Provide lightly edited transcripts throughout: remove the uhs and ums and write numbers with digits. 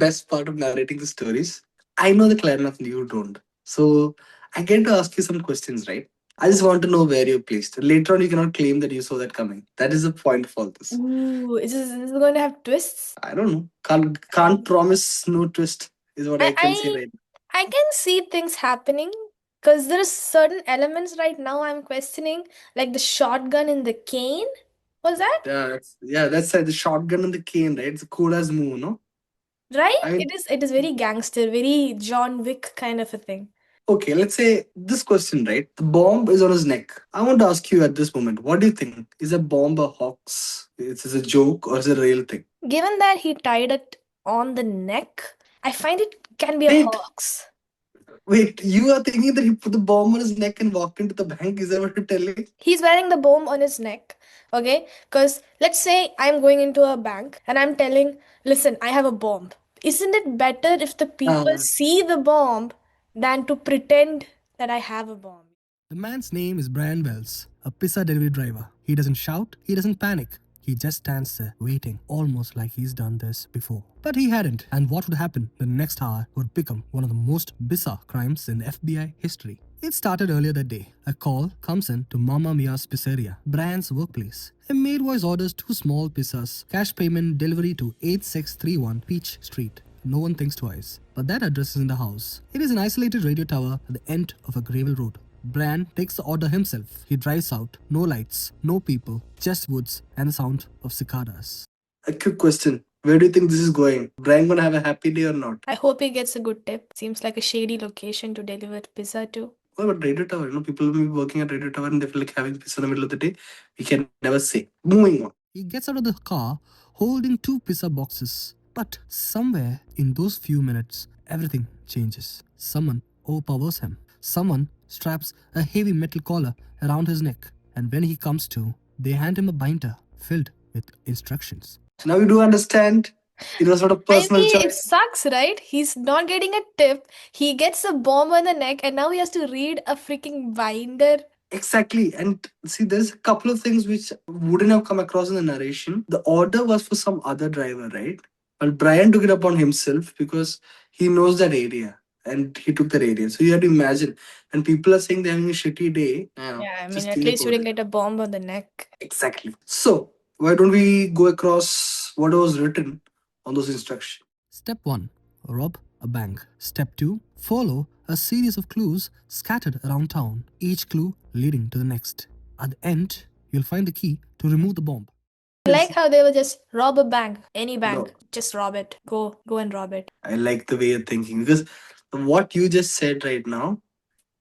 best part of narrating the stories. I know the client you don't. So I get to ask you some questions, right? I just want to know where you're placed. Later on, you cannot claim that you saw that coming. That is the point of all this. Ooh, is this going to have twists? I don't know. Can't promise no twist is what I I can say I right I can see things happening because there's certain elements right now I'm questioning, like the shotgun in the cane. Was that now. Yeah, that's the shotgun and the cane, right? It's a cool as move, no? right? I mean, It is very gangster, very John Wick kind of a thing. okay, let's say this question, right? The bomb is on his neck. I want to ask you at this moment, what do you think? Is a bomb a hoax? Is it a joke or is it a real thing? Given that he tied it on the neck, I find it can be a Wait, hoax. wait, you are thinking that he put the bomb on his neck and walked into the bank? Is that what you're telling? He's wearing the bomb on his neck, okay? Because let's say I'm going into a bank and I'm telling, listen, I have a bomb. Isn't it better if the people Uh, see the bomb than to pretend that I have a bomb? The man's name is Brian Wells, a pizza delivery driver. He doesn't shout, he doesn't panic. He just stands there, waiting, almost like he's done this before. But he hadn't, and what would happen the next hour would become one of the most bizarre crimes in FBI history. It started earlier that day. A call comes in to Mama Mia's Pizzeria, Brian's workplace. A maid voice orders 2 small pizzas, cash payment delivery to 8631 Peach Street. No one thinks twice. But that address is in the house. It is an isolated radio tower at the end of a gravel road. Brian takes the order himself. He drives out, no lights, no people, just woods and the sound of cicadas. a quick question. Where do you think this is going? Brian gonna have a happy day or not? I hope he gets a good tip. Seems like a shady location to deliver pizza to. What about Radio Tower? People will be working at Radio Tower and they feel like having pizza in the middle of the day. We can never say. Moving on. He gets out of the car holding 2 pizza boxes. But somewhere in those few minutes, everything changes. Someone overpowers him. Someone straps a heavy metal collar around his neck. And when he comes to, they hand him a binder filled with instructions. So now you do understand it was sort of I personal mean, it choice. sucks, right? He's not getting a tip. He gets a bomb on the neck, and now he has to read a freaking binder. Exactly. And see, there's a couple of things which wouldn't have come across in the narration. The order was for some other driver, right? But Brian took it upon himself because he knows that area and he took that area. So you have to imagine when people are saying they're having a shitty day, Yeah, I mean, just at think least you about didn't it. get a bomb on the neck. Exactly. So why don't we go across what was written on those instructions? Step 1. Rob a bank. Step 2. Follow a series of clues scattered around town, each clue leading to the next. At the end, you'll find the key to remove the bomb. I like how they were just rob a bank, any bank, No, just rob it. Go and rob it. I like the way you're thinking because what you just said right now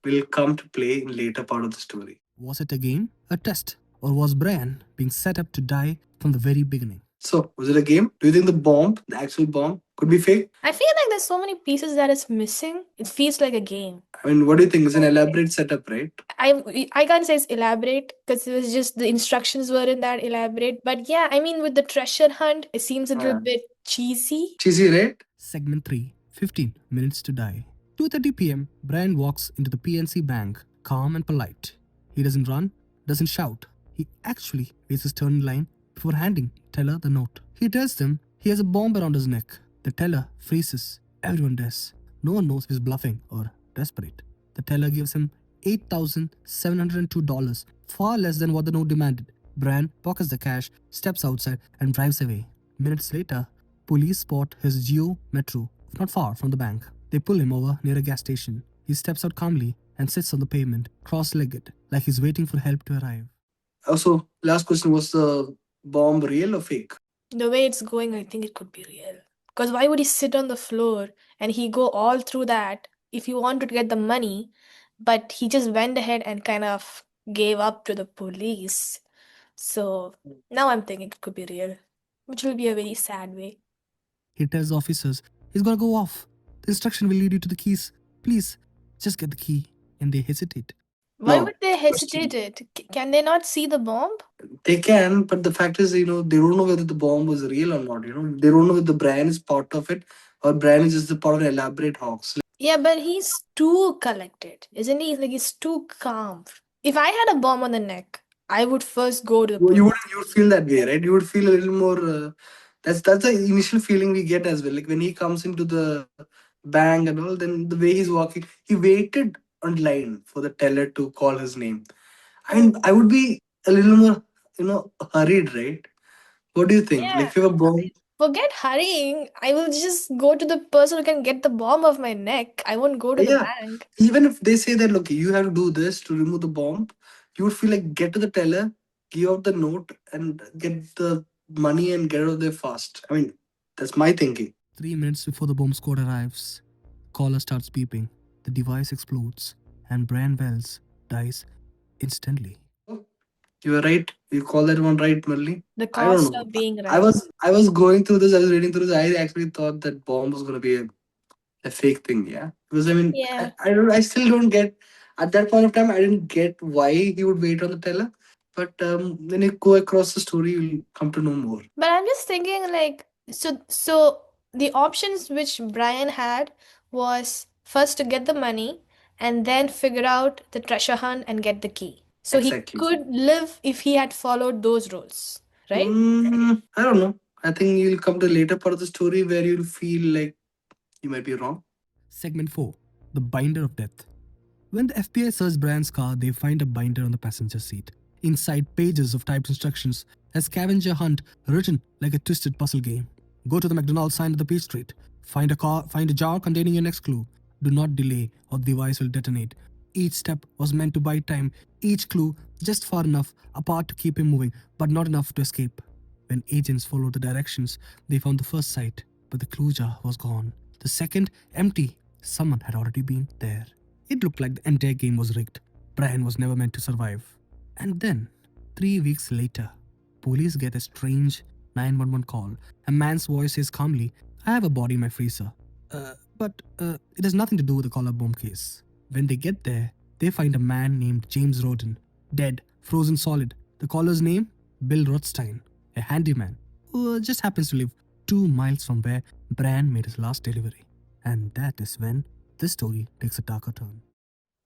will come to play in later part of the story. Was it a game, a test, or was Brian being set up to die from the very beginning? So, was it a game? Do you think the bomb, the actual bomb, could be fake? I feel like there's so many pieces that is missing. It feels like a game. I mean, what do you think? It's an elaborate setup, right? I can't say it's elaborate because it was just the instructions weren't that elaborate. But yeah, I mean with the treasure hunt, it seems a little bit cheesy. Cheesy, right? Segment 3. 15 minutes to die. 2:30 p.m. Brian walks into the PNC bank, calm and polite. He doesn't run, doesn't shout. He actually waits his turn in line before handing teller the note. He tells them he has a bomb around his neck. The teller freezes. Everyone does. No one knows if he's bluffing or desperate. The teller gives him $8,702, far less than what the note demanded. Brian pockets the cash, steps outside, and drives away. Minutes later, police spot his Geo Metro not far from the bank. They pull him over near a gas station. He steps out calmly and sits on the pavement, cross-legged, like he's waiting for help to arrive. Also, last question, was the bomb real or fake? The way it's going, I think it could be real. Because why would he sit on the floor and he go all through that if he wanted to get the money, but he just went ahead and kind of gave up to the police. So now I'm thinking it could be real, which will be a very sad way. He tells officers he's gonna go off. The instruction will lead you to the keys. Please, just get the key. And they hesitate. Why No. would they hesitate it? Can they not see the bomb? They can, but the fact is, they don't know whether the bomb was real or not. They don't know if the brand is part of it or brand is just the part of an elaborate hoax. Yeah, but he's too collected, isn't he? Like he's too calm. If I had a bomb on the neck, I would first go to the You police. would feel that way, right? You would feel a little more That's the initial feeling we get as well. Like when he comes into the bank and all, then the way he's walking, he waited on line for the teller to call his name. I mean, Oh, I would be a little more, hurried, right? What do you think? Like yeah. if you were born, Forget hurrying. I will just go to the person who can get the bomb off my neck. I won't go to the yeah. bank. Even if they say that, look, you have to do this to remove the bomb, you would feel like get to the teller, give out the note, and get the money and get out of there fast. I mean, that's my thinking. 3 minutes before the bomb squad arrives, caller starts beeping, the device explodes, and Brian Wells dies instantly. So you are right. You call that one right, Murli? The I don't cost know. of being I right. was I was going through this. I was reading through this. I actually thought that bomb was gonna be a fake thing. Yeah, because I mean, Yeah. I still don't get. At that point of time, I didn't get why he would wait on the teller. But when you go across the story, you'll come to know more. But I'm just thinking like so the options which Brian had was first to get the money and then figure out the treasure hunt and get the key. So he Exactly. could live if he had followed those rules, right? I don't know. I think you'll come to the later part of the story where you'll feel like you might be wrong. Segment 4, The Binder of Death. When the FBI search Brian's car, they find a binder on the passenger seat. Inside, pages of typed instructions, a scavenger hunt written like a twisted puzzle game. Go to the McDonald's sign at the Peach Street. Find a jar containing your next clue. Do not delay or the device will detonate. Each step was meant to buy time, each clue just far enough apart to keep him moving, but not enough to escape. When agents followed the directions, they found the first site, but the clue jar was gone. The second, empty. Someone had already been there. It looked like the entire game was rigged. Brian was never meant to survive. And then, 3 weeks later, police get a strange 911 call. A man's voice says calmly, I have a body in my freezer. But it has nothing to do with the collar bomb case. When they get there, they find a man named James Roden, dead, frozen solid. The caller's name? Bill Rothstein, a handyman who just happens to live 2 miles from where Brian made his last delivery. And that is when this story takes a darker turn.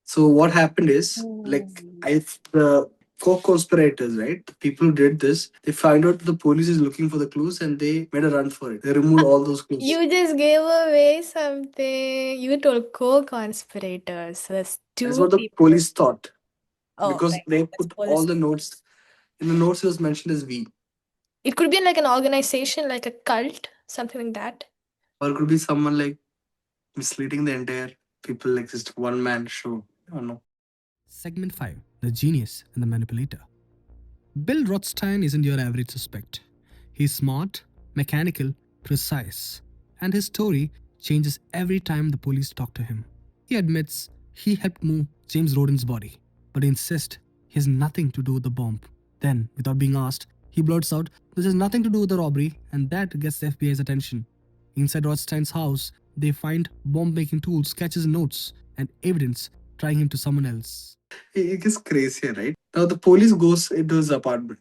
So what happened is, like, Ooh. I the co-conspirators, right? The people who did this, they find out the police is looking for the clues and they made a run for it. They removed all those clues. You just gave away something. You told co-conspirators. So that's That's two what the people. police thought Oh, because right. they That's put all police. the notes in the notes. It was mentioned as we, It could be like an organization, like a cult, something like that. or it could be someone like misleading the entire people, like just one man show. I don't know. Segment 5, The Genius and the Manipulator. Bill Rothstein isn't your average suspect. He's smart, mechanical, precise, and his story changes every time the police talk to him. He admits he helped move James Roden's body, but he insists he has nothing to do with the bomb. Then, without being asked, he blurts out this has nothing to do with the robbery, and that gets the FBI's attention. Inside Rothstein's house, they find bomb making tools, sketches, notes, and evidence trying him to someone else. It gets crazier, right? Now the police goes into his apartment.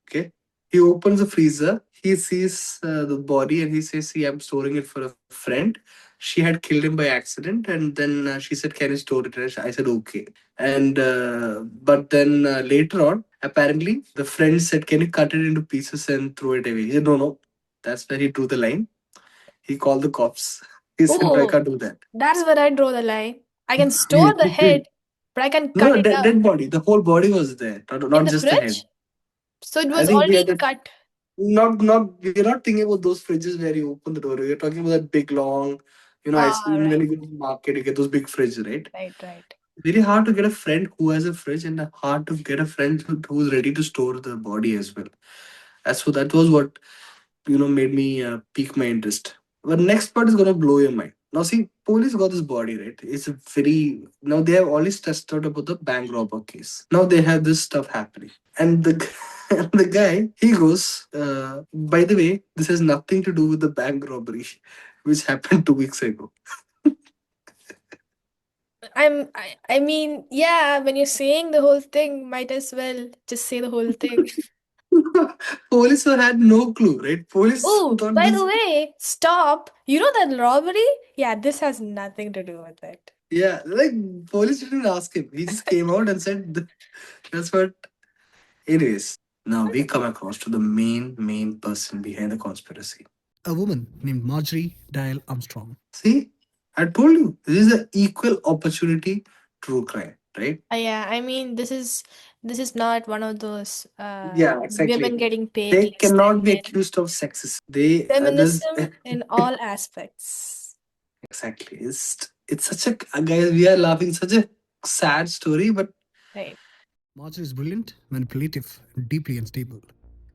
Okay, he opens the freezer. He sees the body and he says, "See, I'm storing it for a friend. She had killed him by accident." And then she said, "Can you store it?" And I said, "Okay." And but then later on, apparently, the friend said, "Can you cut it into pieces and throw it away?" He said, "No, no." That's where he drew the line. He called the cops. He said, "No, I Oh, can't do that." that's where I draw the line. I can He store the head, did. but I can cut No, it up dead body. The whole body was there, in not the just the head. fridge. So it I was think we already had a cut. not we're not thinking about those fridges where you open the door. We're talking about that big long, ice Ah, when right, you go to the market, you get those big fridges, right? right, right. Very hard to get a friend who has a fridge and hard to get a friend who's ready to store the body as well. That was what made me pique my interest. The next part is gonna blow your mind. Now see, police got this body, right? It's a very now they have always stressed out about the bank robber case. Now they have this stuff happening. And the guy, he goes, by the way, this has nothing to do with the bank robbery, which happened 2 weeks ago. I mean, yeah, when you're saying the whole thing, might as well just say the whole thing. Police who had no clue, right? Police who Oh, thought by the this, way, stop. You know that robbery? Yeah, this has nothing to do with it. yeah, like police didn't ask him. He just came out and said, that's what it is. Now we come across to the main person behind the conspiracy. A woman named Marjorie Dial Armstrong. See, I told you, this is an equal opportunity true crime, right? Yeah, I mean, this is not one of those Yeah, exactly. women getting paid They less than cannot be men. accused of sexism. They there's Feminism in all aspects. exactly. It's such a guys. We are laughing such a sad story, but Right. Marjorie is brilliant, manipulative, and deeply unstable.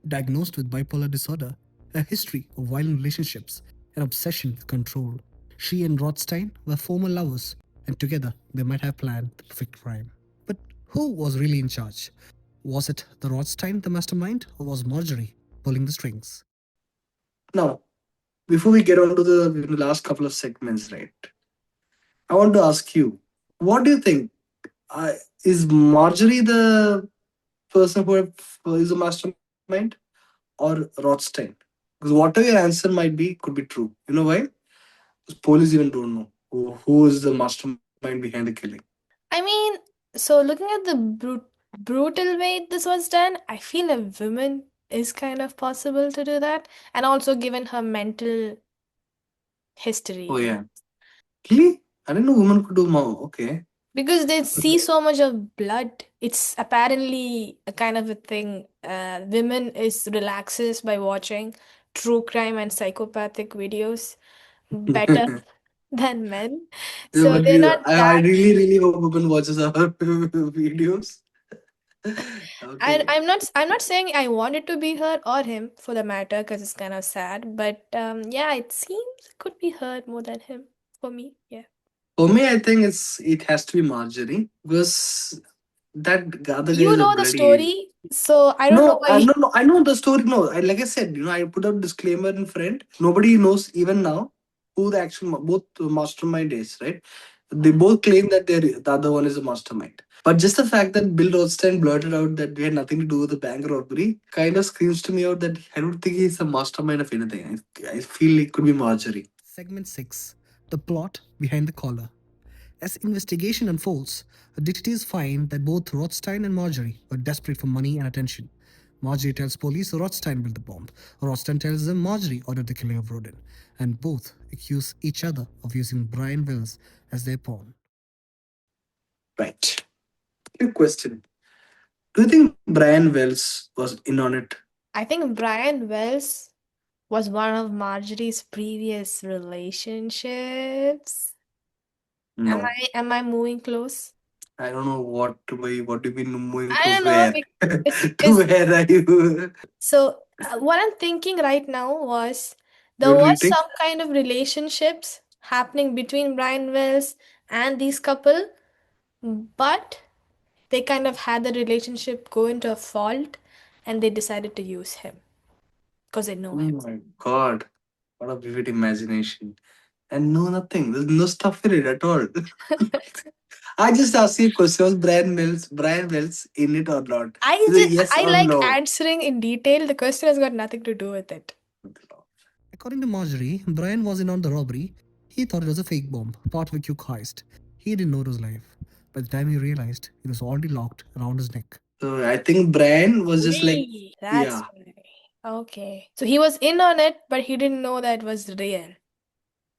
Diagnosed with bipolar disorder, a history of violent relationships, an obsession with control. She and Rothstein were former lovers, and together they might have planned the perfect crime. But who was really in charge? Was it the Rothstein, the mastermind, or was Marjorie pulling the strings? now before we get on to the last couple of segments, right? I want to ask you, what do you think? Uh, is Marjorie the person who is a mastermind, or Rothstein? Because whatever your answer might be, could be true. You know why? Because police even don't know who is the mastermind behind the killing. I mean, so looking at the brutal way this was done, I feel a woman is kind of possible to do that, and also given her mental Oh history. yeah, really? I didn't know women could do more. Okay. Because they see so much of blood. It's apparently a kind of a thing. Women is relaxes by watching true crime and psychopathic videos better than men. Yeah, So but they're not I that. really, really hope women watches our videos. Okay. I'm not saying I want it to be her or him for the matter, because it's kind of sad. But yeah, it seems it could be her more than him for me. Yeah. For me, I think it has to be Marjorie because that other guy You is a know the bloody. story, so I don't know No, why. no, no. I know the story. No, like I said, I put a disclaimer in front. Nobody knows even now who the actual both mastermind is. Right? They both claim that the other one is a mastermind. But just the fact that Bill Rothstein blurted out that we had nothing to do with the bank robbery kind of screams to me out that I don't think he's a mastermind of anything. I feel it could be Marjorie. Segment 6: The plot behind the collar. As investigation unfolds, detectives find that both Rothstein and Marjorie were desperate for money and attention. Marjorie tells police Rothstein built the bomb. Rothstein tells them Marjorie ordered the killing of Rodin, and both accuse each other of using Brian Wells as their pawn. Right. Quick question. Do you think Brian Wells was in on it? I think Brian Wells was one of Marjorie's previous relationships. No. Am I moving close? I don't know what do you mean moving I close don't know. where? It's To where are you? so what I'm thinking right now was there What do was you think? some kind of relationships happening between Brian Wells and these couple, but they kind of had the relationship go into a fault, and they decided to use him because they know Oh him. my god. What a vivid imagination. And no nothing. There's no stuff in it at all. I just asked you a question. Was Brian Wells in it or not? Is it yes I or like no? answering in detail. The question has got nothing to do with it. According to Marjorie, Brian was in on the robbery. He thought it was a fake bomb, part of a quick heist. He didn't know it was live. By the time he realized, it was already locked around his neck. So I think Brian was just like, Really? That's yeah. why. Okay. So he was in on it, but he didn't know that was real.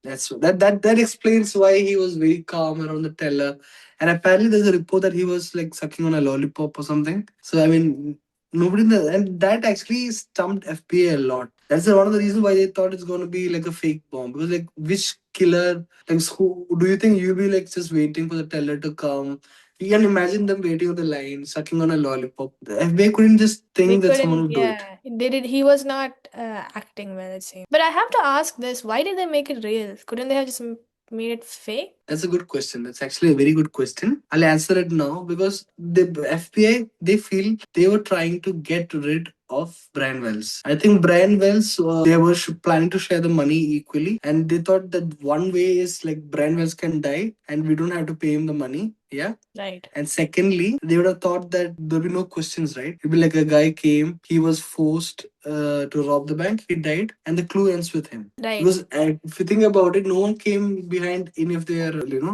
That explains why he was very calm around the teller. And apparently there's a report that he was like sucking on a lollipop or something. So I mean nobody and that actually stumped FBI a lot. That's one of the reasons why they thought it's gonna be like a fake bomb. Because like which killer like who do you think you'll be like just waiting for the teller to come? You can imagine them waiting on the line, sucking on a lollipop. The FBI couldn't just They think that someone couldn't, would do it. yeah. They did. He was not acting well, it seems. But I have to ask this: why did they make it real? Couldn't they have just made it fake? That's a good question. That's actually a very good question. I'll answer it now because the FBI they feel they were trying to get rid of Brian Wells. I think Brian Wells they were planning to share the money equally, and they thought that one way is like Brian Wells can die and we don't have to pay him the money. Yeah. Right. And secondly, they would have thought that there'll be no questions, right? It'd be like a guy came, he was forced to rob the bank, he died, and the clue ends with him. Right. Because if you think about it, no one came behind any of their,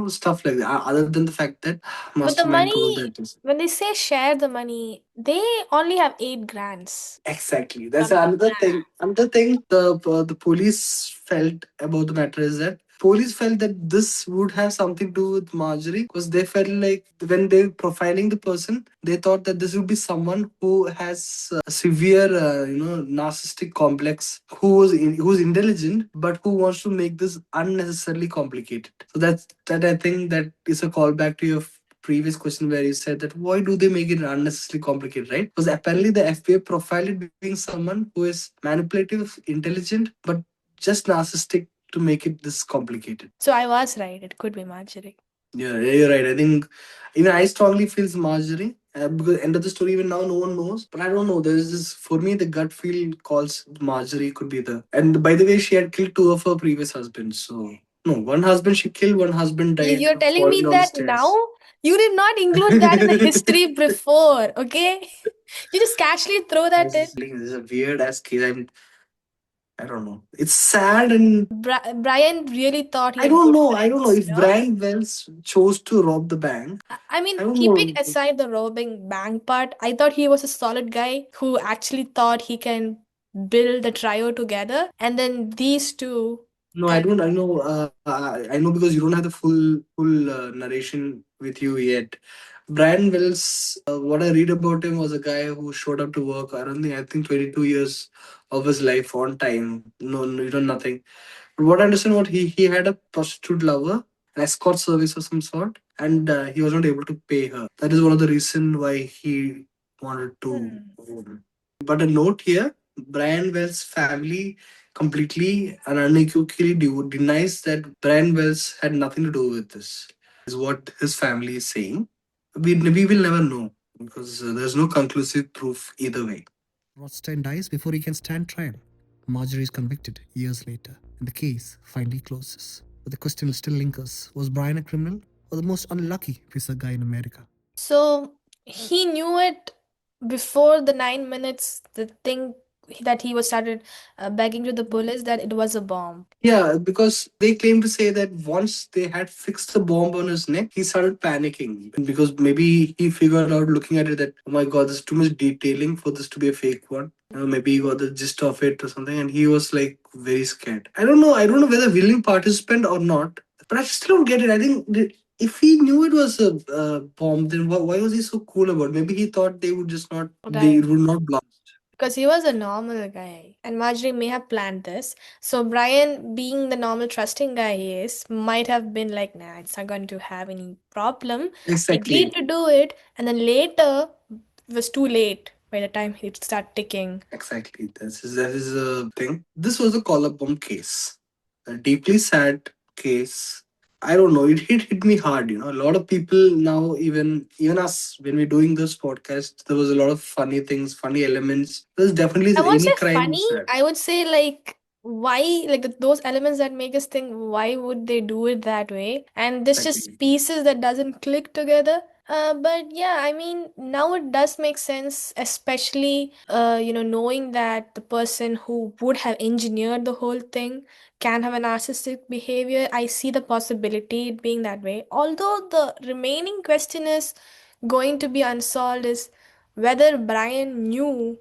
stuff like that, other than the fact that But the mastermind told money, that this. when they say share the money, they only have 8 grands Exactly. That's from the another plan. thing. Another thing the police felt about the matter is that police felt that this would have something to do with Marjorie, because they felt like when they were profiling the person, they thought that this would be someone who has a severe, narcissistic complex, who's intelligent but who wants to make this unnecessarily complicated. So that I think that is a callback to your previous question where you said that why do they make it unnecessarily complicated, right? Because apparently the FBI profiled it being someone who is manipulative, intelligent, but just narcissistic to make it this complicated. So I was right. It could be Marjorie. Yeah, you're right. I think even I strongly feels Marjorie. Because end of the story, even now, no one knows. But I don't know. There's this for me. The gut feel calls Marjorie could be the. And by the way, she had killed two of her previous husbands. So no, one husband she killed, one husband died You're telling falling me down the that now? stairs. You did not include that in the history before, okay? You just casually throw that in. This is a weird ass case. I don't know. It's sad and Brian really thought he I had don't good know. I don't know friends, if you know? Brian Wells chose to rob the bank. I mean, I don't keeping know. aside the robbing bank part, I thought he was a solid guy who actually thought he can build the trio together. And then these two No, I kind don't. I know. I know because you don't have the full narration with you yet. Brian Wells. What I read about him was a guy who showed up to work. I don't think. I think 22 years of his life on time. No, no, you know nothing. But what I understand, what he had a prostitute lover, an escort service of some sort, and he was not able to pay her. That is one of the reason why he wanted to. Hmm. But a note here: Brian Wells' family completely and unequivocally denies that Brian Wells had nothing to do with this. Is what his family is saying. We will never know because there's no conclusive proof either way. Rothstein dies before he can stand trial. Marjorie is convicted years later, and the case finally closes. But the question still lingers: was Brian a criminal or the most unlucky pizza guy in America? So he knew it before the 9 minutes, the thing that he was started begging to the police that it was a bomb. Yeah, because they claim to say that once they had fixed the bomb on his neck, he started panicking because maybe he figured out looking at it that, oh my god, there's too much detailing for this to be a fake one. Maybe he got the gist of it or something, and he was like very scared. I don't know. I don't know whether willing participant or not, but I still don't get it. I think if he knew it was a bomb, then why was he so cool about it? Maybe he thought they would just not, they Right. it would not blast. Because he was a normal guy, and Marjorie may have planned this. So Brian, being the normal trusting guy he is, might have been like, "Nah, it's not going to have any problem." Agreed Exactly. to do it, and then later it was too late by the time he'd start ticking. Exactly. That is a thing. This was a collar bomb case, a deeply sad case. I don't know. It hit me hard. A lot of people now, even us, when we're doing this podcast, there was a lot of funny things, funny elements. There's definitely I won't any say crime funny. is sad. I would say like why like those elements that make us think why would they do it that way? And this just Exactly. pieces that doesn't click together. But yeah, I mean now it does make sense, especially knowing that the person who would have engineered the whole thing can have a narcissistic behavior. I see the possibility it being that way. Although the remaining question is going to be unsolved is whether Brian knew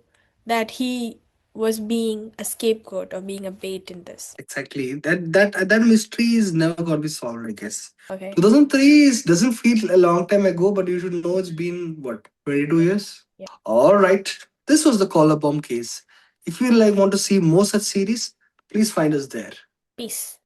that he was being a scapegoat or being a bait in this. Exactly. That mystery is never gonna be solved, I guess. Okay. 2003 doesn't feel a long time ago, but you should know it's been what, 22 years. Yeah. All right. This was the collar bomb case. If you want to see more such series, please find us there. Peace.